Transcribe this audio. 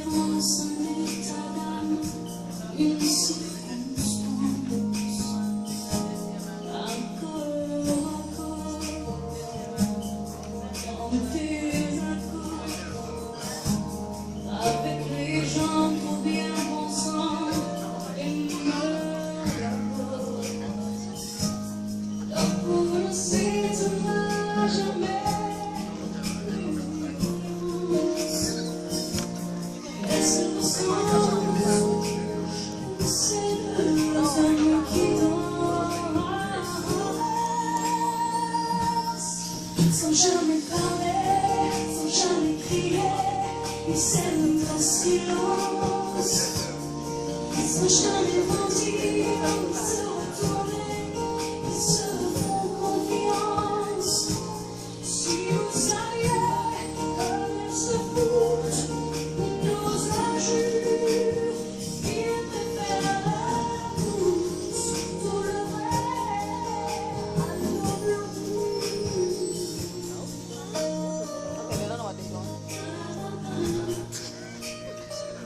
indifférence, un état d'âme, une circonstance, un corps à corps, dans tes accords, avec les gens trop bien pensants et me d'abord. Leur pauvre ne s'étonnera jamais. Sans jamais parler, sans jamais crier, ils s'aiment en silence. Sans jamais mentir, ils se retournent.